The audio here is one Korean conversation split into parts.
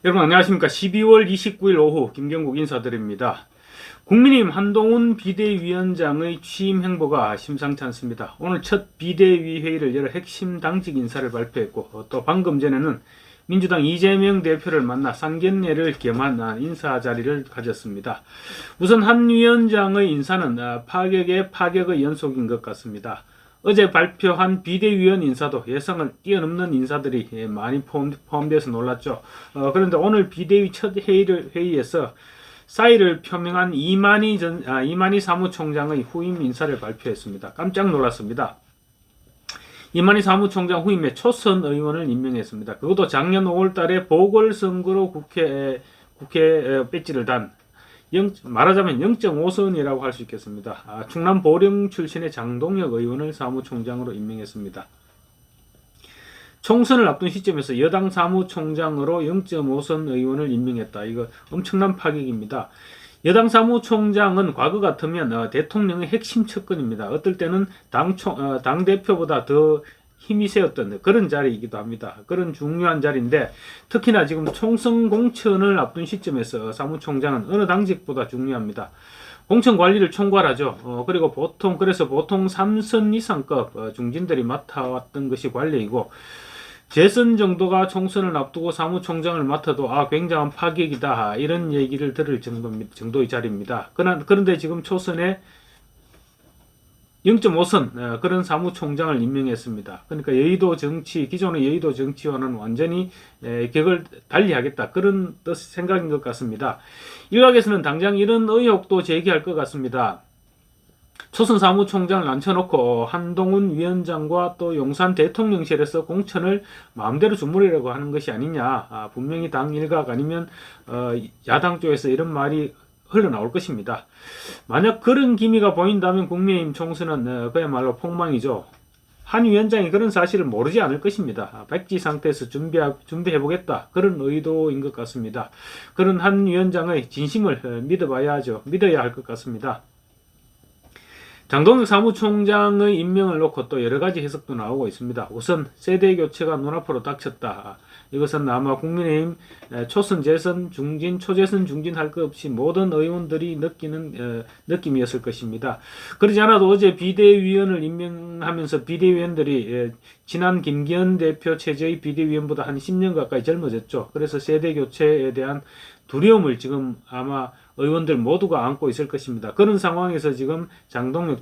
여러분 안녕하십니까. 12월 29일 오후 김경국 인사드립니다. 국민의힘 한동훈 비대위원장의 취임 행보가 심상치 않습니다. 오늘 첫 비대위 회의를 열어 핵심 당직 인사를 발표했고 또 방금 전에는 민주당 이재명 대표를 만나 상견례를 겸한 인사 자리를 가졌습니다. 우선 한 위원장의 인사는 파격의 연속인 것 같습니다. 어제 발표한 비대위원 인사도 예상을 뛰어넘는 인사들이 많이 포함돼서 놀랐죠. 그런데 오늘 비대위 첫 회의에서 사의를 표명한 이만희 사무총장의 후임 인사를 발표했습니다. 깜짝 놀랐습니다. 이만희 사무총장 후임에 초선 의원을 임명했습니다. 그것도 작년 5월달에 보궐선거로 국회 배지를 단 말하자면 0.5선이라고 할 수 있겠습니다. 충남 보령 출신의 장동혁 의원을 사무총장으로 임명했습니다. 총선을 앞둔 시점에서 여당 사무총장으로 0.5선 의원을 임명했다. 이거 엄청난 파격입니다. 여당 사무총장은 과거 같으면 대통령의 핵심 측근입니다. 어떨 때는 당대표보다 더 힘이 세었던 그런 자리이기도 합니다. 그런 중요한 자리인데 특히나 지금 총선 공천을 앞둔 시점에서 사무총장은 어느 당직보다 중요합니다. 공천 관리를 총괄하죠. 그리고 보통 3선 이상급 중진들이 맡아왔던 것이 관례이고 재선 정도가 총선을 앞두고 사무총장을 맡아도 굉장한 파격이다 이런 얘기를 들을 정도의 자리입니다. 그런데 지금 초선에 0.5선 그런 사무총장을 임명했습니다. 그러니까 기존의 여의도 정치와는 완전히 격을 달리하겠다 그런 생각인 것 같습니다. 일각에서는 당장 이런 의혹도 제기할 것 같습니다. 초선 사무총장을 앉혀놓고 한동훈 위원장과 또 용산 대통령실에서 공천을 마음대로 주무리려고 하는 것이 아니냐. 분명히 당 일각 아니면 야당 쪽에서 이런 말이 흘러나올 것입니다. 만약 그런 기미가 보인다면 국민의힘 총선은 그야말로 폭망이죠. 한 위원장이 그런 사실을 모르지 않을 것입니다. 백지 상태에서 준비해보겠다 그런 의도인 것 같습니다. 그런 한 위원장의 진심을 믿어야 할 것 같습니다. 장동혁 사무총장의 임명을 놓고 또 여러가지 해석도 나오고 있습니다. 우선 세대 교체가 눈앞으로 닥쳤다. 이것은 아마 국민의힘 초선, 재선, 중진, 초재선, 중진 할 것 없이 모든 의원들이 느끼는 느낌이었을 것입니다. 그러지 않아도 어제 비대위원을 임명하면서 비대위원들이 지난 김기현 대표 체제의 비대위원보다 한 10년 가까이 젊어졌죠. 그래서 세대 교체에 대한 두려움을 지금 아마 의원들 모두가 안고 있을 것입니다. 그런 상황에서 지금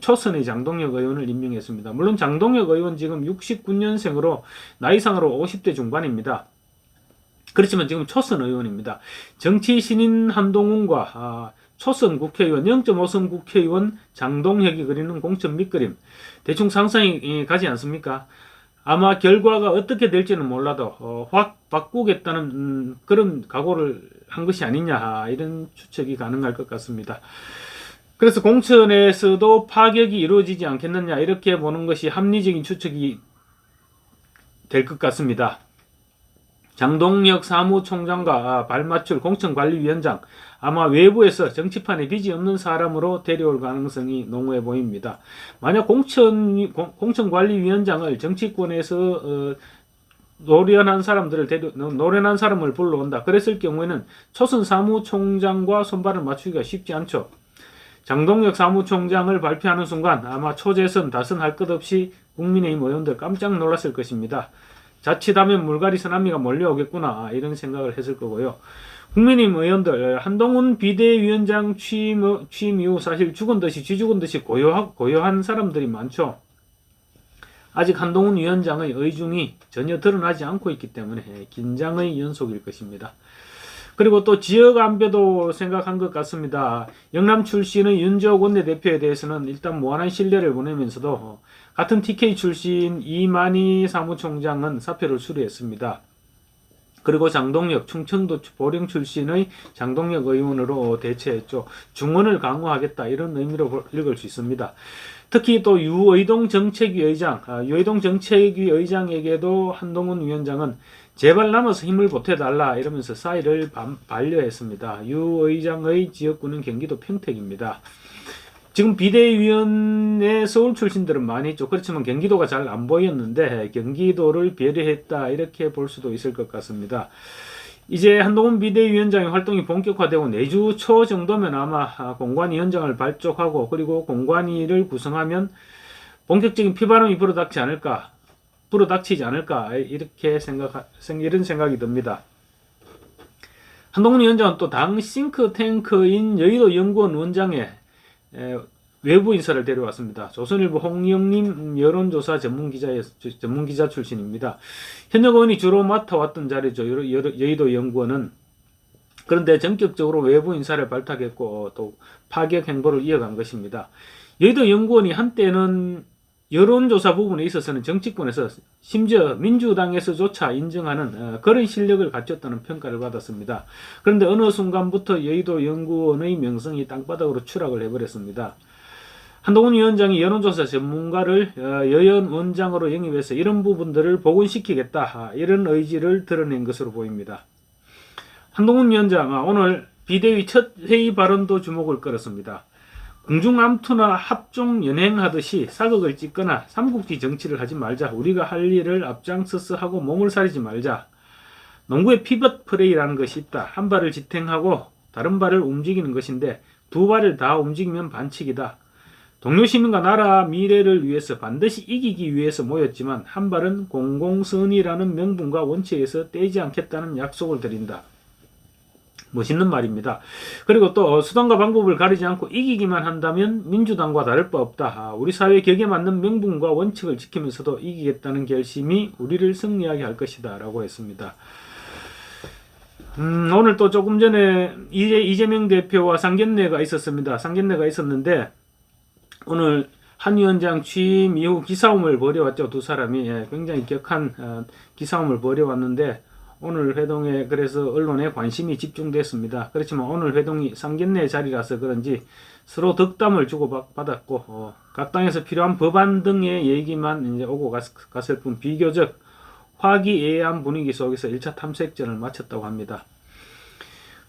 초선의 장동혁 의원을 임명했습니다. 물론 장동혁 의원 지금 69년생으로 나이상으로 50대 중반입니다. 그렇지만 지금 초선 의원입니다. 정치 신인 한동훈과 초선 국회의원 0.5선 국회의원 장동혁이 그리는 공천 밑그림 대충 상상이 가지 않습니까? 아마 결과가 어떻게 될지는 몰라도 확 바꾸겠다는 그런 각오를 한 것이 아니냐 이런 추측이 가능할 것 같습니다. 그래서 공천에서도 파격이 이루어지지 않겠느냐 이렇게 보는 것이 합리적인 추측이 될 것 같습니다. 장동혁 사무총장과 발맞출 공천관리위원장 아마 외부에서 정치판에 빚이 없는 사람으로 데려올 가능성이 농후해 보입니다. 만약 공천관리위원장을 정치권에서 노련한 사람을 불러온다. 그랬을 경우에는 초선 사무총장과 손발을 맞추기가 쉽지 않죠. 장동혁 사무총장을 발표하는 순간 아마 초재선, 다선 할 것 없이 국민의힘 의원들 깜짝 놀랐을 것입니다. 자칫하면 물갈이 쓰나미가 몰려오겠구나 이런 생각을 했을 거고요. 국민의힘 의원들 한동훈 비대위원장 취임 이후 사실 죽은 듯이 쥐죽은 듯이 고요한 사람들이 많죠. 아직 한동훈 위원장의 의중이 전혀 드러나지 않고 있기 때문에 긴장의 연속일 것입니다. 그리고 또 지역 안배도 생각한 것 같습니다. 영남 출신의 윤지옥 원내대표에 대해서는 일단 무한한 신뢰를 보내면서도 같은 TK 출신 이만희 사무총장은 사표를 수리했습니다. 그리고 장동혁 충청도 보령 출신의 장동혁 의원으로 대체했죠. 중원을 강화하겠다 이런 의미로 읽을 수 있습니다. 특히 또 유의동 정책위 의장에게도 한동훈 위원장은 제발 남아서 힘을 보태달라 이러면서 사의를 반려했습니다. 유 의장의 지역구는 경기도 평택입니다. 지금 비대위원회 서울 출신들은 많이 있죠. 그렇지만 경기도가 잘 안 보였는데 경기도를 배려했다 이렇게 볼 수도 있을 것 같습니다. 이제 한동훈 비대위원장의 활동이 본격화되고 내주 초 정도면 아마 공관위원장을 발족하고 그리고 공관위를 구성하면 본격적인 피바람이 불어닥치지 않을까 이렇게 이런 생각이 듭니다. 한동훈 위원장은 또 당 싱크탱크인 여의도 연구원 원장에 외부 인사를 데려왔습니다. 조선일보 홍영림 여론조사 전문기자 출신입니다. 현역 의원이 주로 맡아왔던 자리죠. 여의도 연구원은. 그런데 전격적으로 외부 인사를 발탁했고 또 파격 행보를 이어간 것입니다. 여의도 연구원이 한때는 여론조사 부분에 있어서는 정치권에서 심지어 민주당에서조차 인정하는 그런 실력을 갖췄다는 평가를 받았습니다. 그런데 어느 순간부터 여의도 연구원의 명성이 땅바닥으로 추락을 해버렸습니다. 한동훈 위원장이 여론조사 전문가를 여연원장으로 영입해서 이런 부분들을 복원시키겠다 이런 의지를 드러낸 것으로 보입니다. 한동훈 위원장 오늘 비대위 첫 회의 발언도 주목을 끌었습니다. 궁중암투나 합종 연행하듯이 사극을 찍거나 삼국지 정치를 하지 말자. 우리가 할 일을 앞장서서 하고 몸을 사리지 말자. 농구에 피벗 플레이라는 것이 있다. 한 발을 지탱하고 다른 발을 움직이는 것인데 두 발을 다 움직이면 반칙이다. 동료 시민과 나라 미래를 위해서 반드시 이기기 위해서 모였지만 한 발은 공공선의라는 명분과 원칙에서 떼지 않겠다는 약속을 드린다. 멋있는 말입니다. 그리고 또 수단과 방법을 가리지 않고 이기기만 한다면 민주당과 다를 바 없다. 우리 사회 격에 맞는 명분과 원칙을 지키면서도 이기겠다는 결심이 우리를 승리하게 할 것이다 라고 했습니다. 오늘 또 조금 전에 이재명 대표와 상견례가 있었습니다. 상견례가 있었는데 오늘 한 위원장 취임 이후 기싸움을 벌여왔죠. 두 사람이 굉장히 격한 기싸움을 벌여왔는데 오늘 회동에 그래서 언론에 관심이 집중됐습니다. 그렇지만 오늘 회동이 상견례 자리라서 그런지 서로 덕담을 주고받았고 각 당에서 필요한 법안 등의 얘기만 이제 오고 갔을 뿐 비교적 화기애애한 분위기 속에서 1차 탐색전을 마쳤다고 합니다.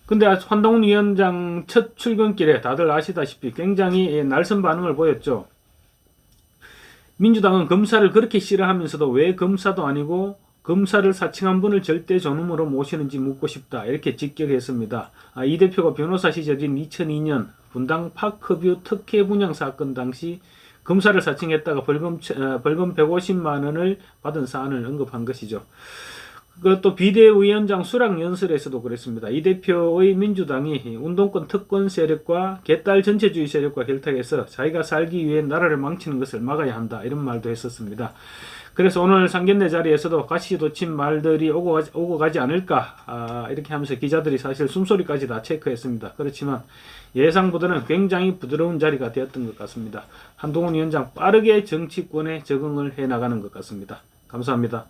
근데 한동훈 위원장 첫 출근길에 다들 아시다시피 굉장히 날선 반응을 보였죠. 민주당은 검사를 그렇게 싫어하면서도 왜 검사도 아니고 검사를 사칭한 분을 절대 존엄으로 모시는지 묻고 싶다. 이렇게 직격했습니다. 이 대표가 변호사 시절인 2002년 분당 파크뷰 특혜 분양 사건 당시 검사를 사칭했다가 벌금 150만 원을 받은 사안을 언급한 것이죠. 또 비대위원장 수락 연설에서도 그랬습니다. 이 대표의 민주당이 운동권 특권 세력과 개딸 전체주의 세력과 결탁해서 자기가 살기 위해 나라를 망치는 것을 막아야 한다. 이런 말도 했었습니다. 그래서 오늘 상견례 자리에서도 가시돋친 말들이 오고 가지 않을까 이렇게 하면서 기자들이 사실 숨소리까지 다 체크했습니다. 그렇지만 예상보다는 굉장히 부드러운 자리가 되었던 것 같습니다. 한동훈 위원장 빠르게 정치권에 적응을 해나가는 것 같습니다. 감사합니다.